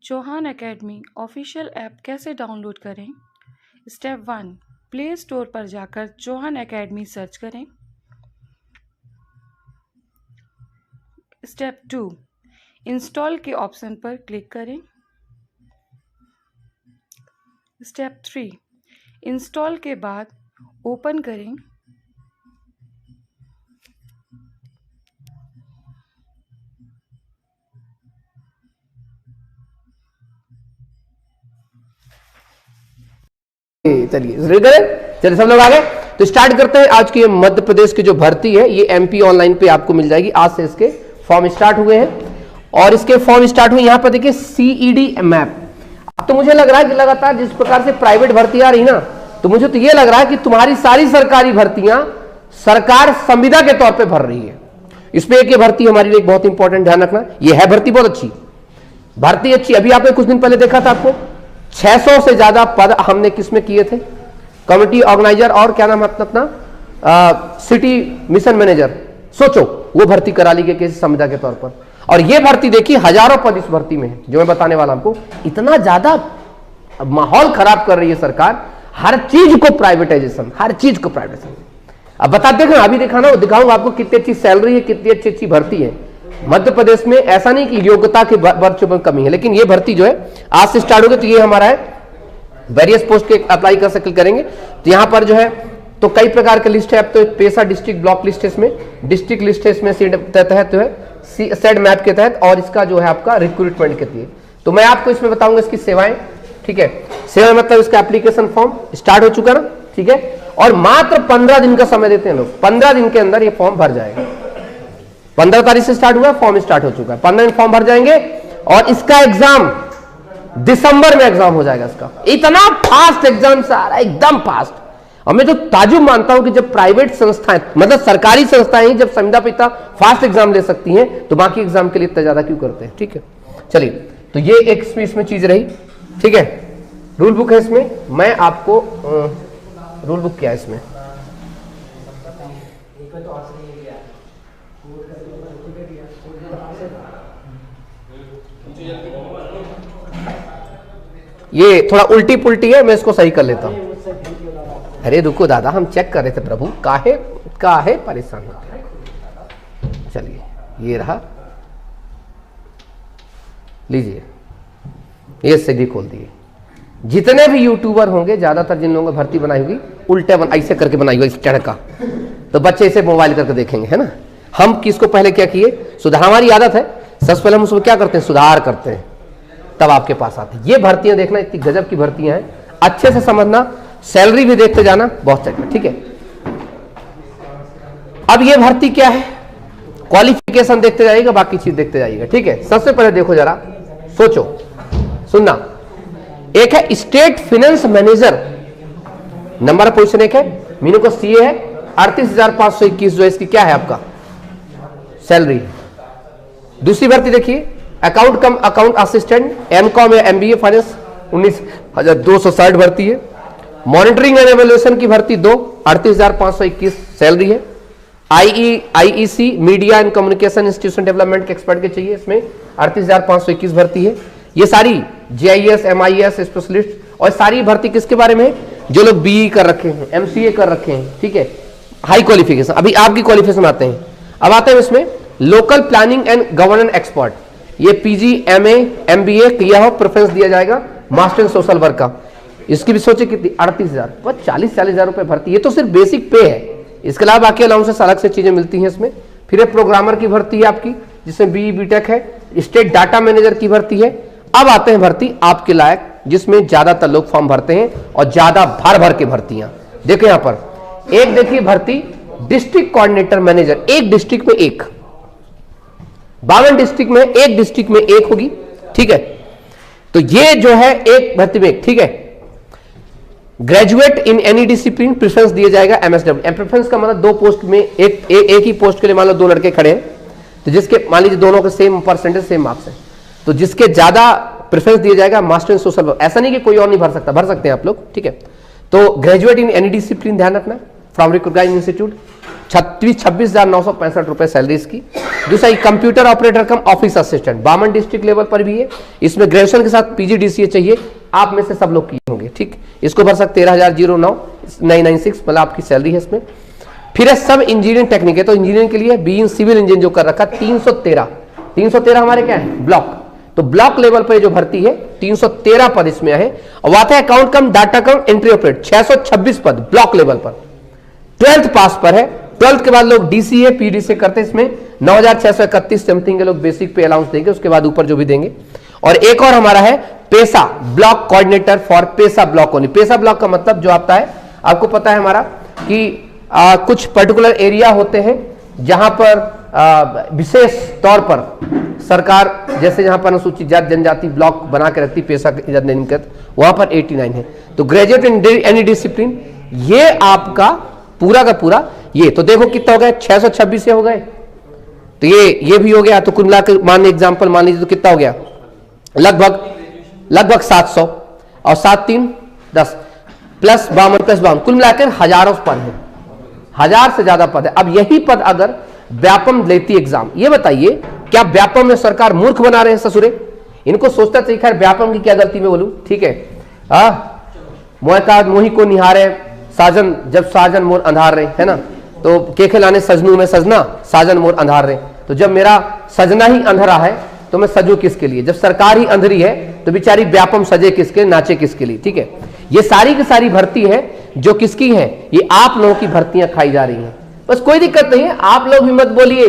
Chauhan academy official app कैसे download करें? Step 1, play store पर जाकर चौहान एकेडमी सर्च करें। स्टेप 2, इंस्टॉल के ऑप्शन पर क्लिक करें। स्टेप 3, इंस्टॉल के बाद ओपन करें। चलिए शुरू करें। चलिए सब लोग आ गए तो स्टार्ट करते हैं। आज की मध्य प्रदेश की जो भर्ती है ये एमपी ऑनलाइन पे आपको मिल जाएगी। आज से इसके फॉर्म स्टार्ट हुए हैं और इसके फॉर्म स्टार्ट हुए। यहाँ पर देखिए सीईडी मैप। अब तो मुझे लग रहा है कि लगातार जिस प्रकार से प्राइवेट भर्ती आ रही ना, तो मुझे तो ये लग रहा है कि तुम्हारी सारी सरकारी भर्तियां सरकार संविदा के तौर पर भर रही है। इसमें एक ये भर्ती हमारे लिए बहुत इंपॉर्टेंट, ध्यान रखना। ये है भर्ती बहुत अच्छी, भर्ती अच्छी। अभी आपने कुछ दिन पहले देखा था, आपको 600 से ज्यादा पद हमने किसमें किए थे? कमिटी ऑर्गेनाइजर और क्या नाम है अपना सिटी मिशन मैनेजर। सोचो वो भर्ती करा ली गई किसी संविदा के तौर पर। और ये भर्ती देखिए हजारों पद इस भर्ती में है, जो मैं बताने वाला आपको। इतना ज्यादा माहौल खराब कर रही है सरकार, हर चीज को प्राइवेटाइजेशन, हर चीज को प्राइवेटाइजेशन। अब बताते हैं, अभी दिखाऊंगा आपको कितनी अच्छी सैलरी है, कितनी अच्छी अच्छी भर्ती है मध्य प्रदेश में। ऐसा नहीं कि योग्यता के वर्चों में कमी है, लेकिन ये भर्ती जो है आज से स्टार्ट होगी। तो ये हमारा है वेरियस पोस्ट के अप्लाई कर सकते करेंगे। तो यहाँ पर जो है तो कई प्रकार के लिस्ट है। अब तो पेशा डिस्ट्रिक्ट ब्लॉक लिस्ट है, इसमें डिस्ट्रिक्ट लिस्ट है, इसमें तहत जो है सेड मैप के तहत, और इसका जो है आपका रिक्रूटमेंट के लिए। तो मैं आपको इसमें बताऊंगा इसकी सेवाएं। ठीक है, सेवा मतलब इसका एप्लीकेशन फॉर्म स्टार्ट हो चुका ना। ठीक है, और मात्र 15 दिन का समय देते हैं लोग। 15 दिन के अंदर ये फॉर्म भर जाएगा। 15 तारीख से स्टार्ट हुआ, फॉर्म स्टार्ट हो चुका है। 15 दिन फॉर्म भर जाएंगे और इसका एग्जाम दिसंबर में एग्जाम हो जाएगा इसका। इतना फास्ट एग्जाम से आ रहा है, एकदम फास्ट। और मैं तो ताजुब मानता हूं कि जब प्राइवेट संस्थाएं, मतलब सरकारी संस्थाएं जब संविदा पे इतना फास्ट एग्जाम ले सकती हैं, तो बाकी एग्जाम के लिए इतना ज्यादा क्यों करते हैं? ठीक है, चलिए। तो ये एक इसमें चीज रही। ठीक है, रूल बुक है इसमें। मैं आपको रूल बुक क्या है इसमें, ये थोड़ा उल्टी पुल्टी है, मैं इसको सही कर लेता हूं। अरे रुको दादा, हम चेक कर रहे थे प्रभु, काहे परेशान होते हैं। चलिए ये रहा, लीजिए ये सीधी खोल दिए। जितने भी यूट्यूबर होंगे, ज्यादातर जिन लोगों ने भर्ती बनाई होगी, उल्टे ऐसे करके बनाई होगी इस चढ़का, तो बच्चे इसे मोबाइल करके देखेंगे, है ना। हम किसको पहले क्या किए, सुधार, हमारी आदत है सबसे पहले हम उसको क्या करते हैं, सुधार करते हैं, तब आपके पास आते हैं। ये भर्तियां देखना, इतनी गजब की भर्तियां हैं, अच्छे से समझना, सैलरी भी देखते जाना, बहुत चक्कर। ठीक है, अब ये भर्ती क्या है, क्वालिफिकेशन देखते जाइएगा, बाकी चीज देखते जाइएगा। ठीक है, सबसे पहले देखो जरा, सोचो, सुनना। एक है state finance manager, number of position एक है, मीनू को सीए है, 38,521 जो इसकी क्या है आपका सैलरी। दूसरी भर्ती देखिए, अकाउंट असिस्टेंट एमकॉम या एमबीए फाइनेंस, 19,260 भर्ती है। मॉनिटरिंग एंड एवेल्यूएशन की भर्ती 2, 38,521 सैलरी है। IEC media and communication institution development के एक्सपर्ट के चाहिए, इसमें 38,521 भर्ती है। ये सारी जेआईएस एमआईएस स्पेशलिस्ट, और सारी भर्ती किसके बारे में, जो लोग बीई कर रखे हैं, एमसीए कर रखे हैं। ठीक है, हाई क्वालिफिकेशन। अभी आपकी क्वालिफिकेशन आते हैं, अब आते हैं इसमें local planning and governance expert. ये पीजी एमए एमबीए किया हो, प्रेफरेंस दिया जाएगा। मास्टर इन सोशल वर्क का, इसकी भी सोचे कितनी, 38,000, बस 40,000 रुपए भर्ती। ये तो सिर्फ बेसिक पे है, इसके अलावा बाकी अलाउंसेस अलग से चीजें मिलती हैं इसमें। फिर प्रोग्रामर की भर्ती है आपकी, जिसमें बीई बीटेक है। स्टेट डाटा मैनेजर की भर्ती है। अब आते हैं भर्ती आपके लायक, जिसमें ज्यादातर लोग फॉर्म भरते हैं और ज्यादा भर के भर्तियां। देखो यहां पर एक देखिए भर्ती डिस्ट्रिक्ट कोऑर्डिनेटर मैनेजर, एक डिस्ट्रिक्ट में एक, 52 डिस्ट्रिक्ट में एक डिस्ट्रिक्ट में एक होगी। ठीक है, तो ये जो है एक भर्ती में एक। ठीक है, graduate in any discipline, preference दिया जाएगा एमएसडब्ल्यू। प्रेफरेंस का मतलब 2 पोस्ट में एक ही पोस्ट के लिए मान लो 2 लड़के खड़े हैं, तो जिसके मान लीजिए दोनों के सेम परसेंटेज सेम मार्क्स है, तो जिसके ज्यादा प्रेफरेंस दिया जाएगा मास्टर इन सोशल वर्क। ऐसा नहीं कि कोई और नहीं भर सकता, भर सकते हैं आप लोग। ठीक है, तो ग्रेजुएट इन एनी डिसिप्लिन ध्यान रखना, फ्रॉम रिकॉग्नाइज्ड इंस्टीट्यूट। 26,965 रुपए सैलरी इसकी। दूसरा कंप्यूटर ऑपरेटर कम ऑफिस असिस्टेंट 52 डिस्ट्रिक्ट लेवल पर भी है। इसमें ग्रेजुएशन के साथ PGDCA चाहिए, आप में से सब लोग किए होंगे, ठीक। इसको भर सकते 13,09,996 मतलब आपकी सैलरी है इसमें। फिर है सब इंजीनियरिंग टेक्निक है, तो इंजीनियरिंग के लिए बी इन सिविल इंजीनियरिंग जो कर रखा 313 हमारे क्या है ब्लॉक, तो ब्लॉक लेवल पर जो भर्ती है 313 पद इसमें है। और आता है अकाउंट कम डाटा कम एंट्री ऑपरेटर 626 पद ब्लॉक लेवल पर, 12th पास पर है। 12th के बाद लोग DCA PDCA करते हैं, इसमें 9,631 समथिंग के लोग बेसिक पे अलाउंस देंगे, उसके बाद ऊपर जो भी देंगे। और एक और हमारा है PESA block coordinator for PESA block only. PESA block का मतलब जो आता है आपको पता है हमारा कि कुछ पर्टिकुलर एरिया होते हैं जहां पर विशेष तौर पर सरकार जैसे जहां पर अनुसूचित जाति जनजाति ब्लॉक बना के रखती पेशा वहां पर 89 है। तो ग्रेजुएट इन एनी डिसिप्लिन ये आपका पूरा का पूरा ये, तो देखो कितना हो गया 626 से हो गए, तो ये भी हो गया। तो कुल मिलाकर मान एग्जाम्पल मान लीजिए तो कितना हो गया लगभग 700 और 7 3 10 प्लस 52 कुल मिलाकर हजारों पद है, 1000 से ज्यादा पद है। अब यही पद अगर व्यापम लेती एग्जाम, ये बताइए क्या व्यापम में सरकार मूर्ख बना रहे हैं ससुरे? इनको सोचता चाहिए खैर व्यापम की क्या गलती में बोलूं, ठीक है। मोही को निहारे साजन जब साजन मोर अंधार रहे, है ना, तो के खिलाने सजनू में सजना साजन मोर अंधार रहे। तो जब मेरा सजना ही अंधेरा है तो मैं सजू किसके लिए? जब सरकार ही अंधेरी है तो बेचारी व्यापम सजे किसके, नाचे किसके लिए, ठीक है। ये सारी की सारी भर्ती है जो किसकी है, ये आप लोगों की भर्तियां खाई जा रही हैं। बस कोई दिक्कत नहीं है, आप लोग भी मत बोलिए,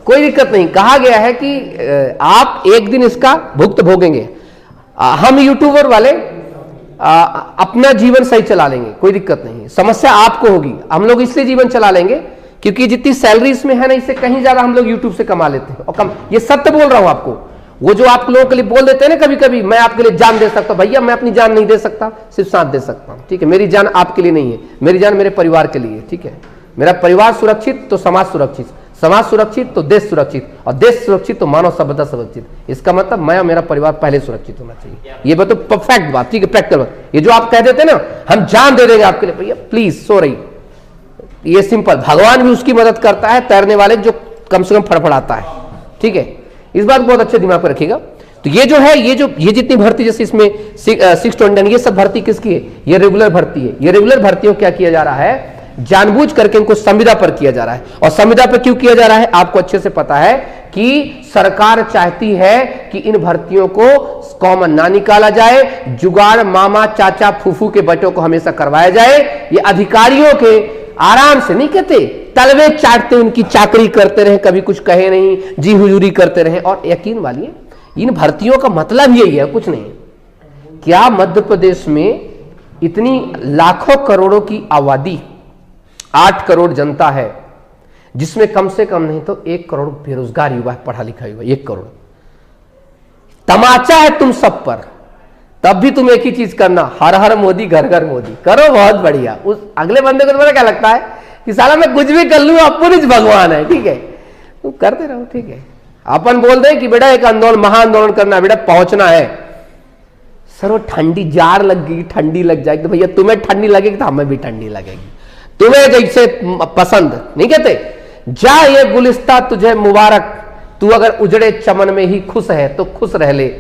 कोई दिक्कत नहीं। कहा गया है कि आप एक दिन इसका भुगत भोगेंगे। हम यूट्यूबर वाले अपना जीवन सही चला लेंगे, कोई दिक्कत नहीं। समस्या आपको होगी, हम लोग इसलिए जीवन चला लेंगे क्योंकि जितनी सैलरी इसमें है ना, इससे कहीं ज्यादा हम लोग यूट्यूब से कमा लेते हैं। और कम, ये सत्य बोल रहा हूं आपको। वो जो आप लोगों के लिए बोल देते हैं ना कभी कभी, मैं आपके लिए जान दे सकता हूं, भैया मैं अपनी जान नहीं दे सकता, सिर्फ साथ दे सकता हूं, ठीक है। मेरी जान आपके लिए नहीं है, मेरी जान मेरे परिवार के लिए, ठीक है। मेरा परिवार सुरक्षित तो समाज सुरक्षित, समाज सुरक्षित तो देश सुरक्षित, और देश सुरक्षित तो मानव सभ्यता सुरक्षित। इसका मतलब मैं और मेरा परिवार पहले सुरक्षित होना चाहिए। ये बात तो परफेक्ट बात, ठीक है, प्रैक्टिकल बात। ये जो आप कह देते ना हम जान दे देंगे आपके लिए, भैया प्लीज सॉरी, ये सिंपल। भगवान भी उसकी मदद करता है तैरने वाले जो कम से कम फड़फड़ाता है, ठीक है। इस बात को बहुत अच्छे दिमाग पर रखिएगा। तो ये जो है ये जितनी भर्ती जैसे इसमें 629 ये सब भर्ती किसकी है? ये रेगुलर भर्ती है। ये रेगुलर भर्तियों क्या किया जा रहा है, जानबूझ करके इनको संविदा पर किया जा रहा है। और संविदा पर क्यों किया जा रहा है आपको अच्छे से पता है कि सरकार चाहती है कि इन भर्तियों को कॉमन ना निकाला जाए, जुगाड़ मामा चाचा फूफू के बच्चों को हमेशा करवाया जाए। ये अधिकारियों के आराम से नहीं कहते, तलवे चाटते उनकी चाकरी करते रहे, कभी कुछ कहे नहीं, जी हुजूरी करते रहे। और यकीन मानिए इन भर्तियों का मतलब यही है, कुछ नहीं। क्या मध्य प्रदेश में इतनी लाखों करोड़ों की आबादी, 8 करोड़ जनता है, जिसमें कम से कम नहीं तो 1 करोड़ बेरोजगार युवा है, पढ़ा लिखा युवा 1 करोड़। तमाचा है तुम सब पर, तब भी तुम एक ही चीज करना, हर हर मोदी घर घर मोदी करो, बहुत बढ़िया। उस अगले बंदे को तुम्हारा क्या लगता है कि साला मैं कुछ भी कर लूं, अपन ही भगवान है, ठीक है, तुम करते रहो, ठीक है। अपन बोल दे कि बेटा एक आंदोलन महाआंदोलन करना है, बेटा पहुंचना है। सर वो ठंडी जार लग गई, ठंडी लग जाएगी, तो भैया तुम्हें ठंडी लगेगी तो हमें भी ठंडी लगेगी, तुम्हें जैसे पसंद नहीं कहते। जा ये गुलिस्ता तुझे मुबारक, तू अगर उजड़े चमन में ही खुश है तो खुश रह ले,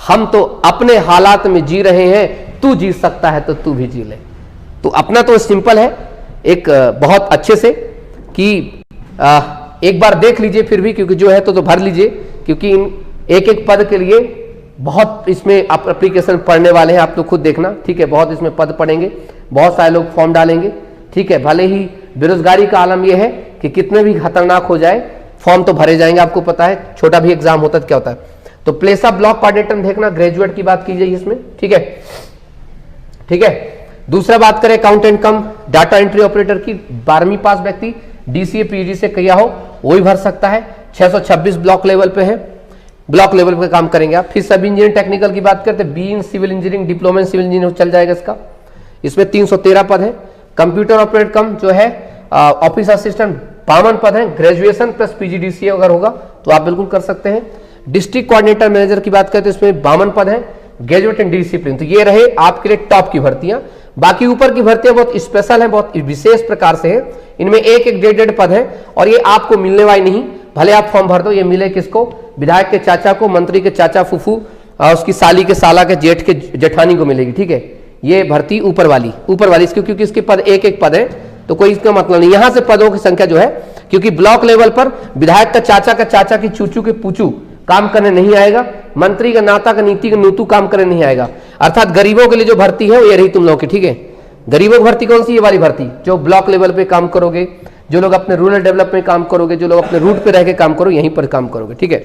हम तो अपने हालात में जी रहे हैं, तू जी सकता है तो तू भी जी ले। तो अपना तो सिंपल है एक बहुत अच्छे से कि एक बार देख लीजिए फिर भी, क्योंकि जो है तो भर लीजिए, क्योंकि इन एक एक पद के लिए बहुत इसमें आप एप्लीकेशन पढ़ने वाले हैं, आप तो खुद देखना, ठीक है। बहुत इसमें पद पढ़ेंगे, बहुत सारे लोग फॉर्म डालेंगे, ठीक है। भले ही बेरोजगारी का आलम यह है कि कितने भी खतरनाक हो जाए फॉर्म तो भरे जाएंगे, आपको पता है। छोटा भी एग्जाम होता है क्या होता है। तो प्लेसा ब्लॉक कोऑर्डिनेटर देखना, ग्रेजुएट की बात की जाए इसमें, ठीक है, ठीक है। दूसरा बात करें अकाउंटेंट कम डाटा एंट्री ऑपरेटर की, 12वीं पास व्यक्ति DCA PG से किया हो वही भर सकता है। 626 ब्लॉक लेवल पे है, ब्लॉक लेवल पे काम करेंगे आप। फिर सब इंजीनियरिंग टेक्निकल की बात करते हैं, B in civil engineering diploma in civil engineering चल जाएगा इसका। इसमें 313 पद है। कंप्यूटर ऑपरेटर कम जो है ऑफिस असिस्टेंट 52 पद है। ग्रेजुएशन प्लस PGDCA अगर होगा तो आप बिल्कुल कर सकते हैं। डिस्ट्रिक्ट कोऑर्डिनेटर मैनेजर की बात करते हैं, इसमें 52 पद है। ग्रेजुएट इन डिसिप्लिन, तो ये रहे आपके लिए टॉप की भर्तियां। बाकी ऊपर की भर्तियां बहुत स्पेशल हैं, बहुत विशेष प्रकार से हैं। इनमें एक एक डेड पद है और ये आपको मिलने वाली नहीं, भले आप फॉर्म भर दो, ये मिले किसको? विधायक के चाचा को, मंत्री के चाचा फूफू, उसकी साली के साला के जेठ के जेठानी को मिलेगी। ठीक है, ये भर्ती ऊपर वाली क्योंकि इसके पद एक एक पद है तो कोई इसका मतलब नहीं। यहां से पदों की संख्या जो है, क्योंकि ब्लॉक लेवल पर विधायक का चाचा की चूचू के पूचू काम करने नहीं आएगा, मंत्री का नाता का नीति का नूतू काम करने नहीं आएगा। अर्थात गरीबों के लिए जो भर्ती है वो ये रही तुम लोग की। ठीक है, गरीबों की भर्ती कौन सी? ये वाली भर्ती जो ब्लॉक लेवल पे काम करोगे, जो लोग अपने रूरल डेवलपमेंट में काम करोगे, जो लोग अपने रूट पे रह के काम करो, यहीं पर काम करोगे। ठीक है,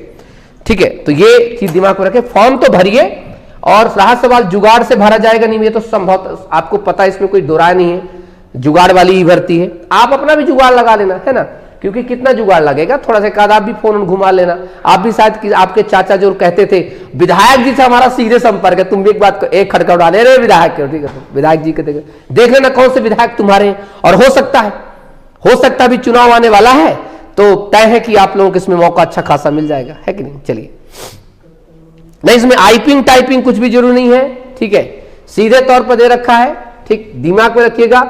ठीक है, तो ये चीज दिमाग में रखें। फॉर्म तो भरिए और रहा सवाल जुगाड़ से भरा जाएगा नहीं, ये तो संभव, आपको पता है, इसमें कोई दो राय नहीं है, जुगाड़ वाली ही भर्ती है। आप अपना भी जुगाड़ लगा लेना, है ना, क्योंकि कितना जुगाड़ लगेगा, थोड़ा सा आप भी फोन घुमा लेना। आप भी शायद आपके चाचा जो कहते थे विधायक जी से हमारा सीधे संपर्क है, तुम भी एक बात एक खड़का डाले, अरे विधायक क्यों? ठीक है, विधायक जी के देख लेना कौन से विधायक तुम्हारे हैं। और हो सकता है भी चुनाव आने वाला है तो तय है कि आप लोगों को इसमें मौका अच्छा खासा मिल जाएगा, है कि नहीं? चलिए, नहीं इसमें आइपिंग टाइपिंग कुछ भी जरूरी नहीं है। ठीक है, सीधे तौर पर दे रखा है। ठीक, दिमाग में रखिएगा,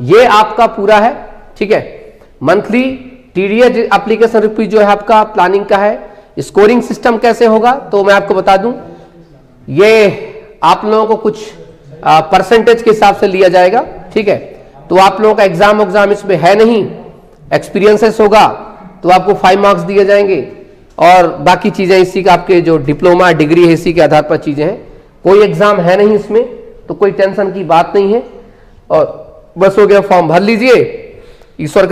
ये आपका पूरा है। ठीक है, मंथली टीडीएस एप्लीकेशन रिपीट जो है आपका प्लानिंग का है। स्कोरिंग सिस्टम कैसे होगा तो मैं आपको बता दूं, ये आप लोगों को कुछ परसेंटेज के हिसाब से लिया जाएगा। ठीक है, तो आप लोगों का एग्जाम इसमें है नहीं, एक्सपीरियंसेस होगा तो आपको 5 मार्क्स दिए जाएंगे और बाकी चीजें इसी का, आपके जो डिप्लोमा डिग्री है इसी के आधार पर चीजें हैं। कोई एग्जाम है नहीं इसमें तो कोई टेंशन की बात नहीं है और बस हो गया, फॉर्म भर लीजिए। ईश्वर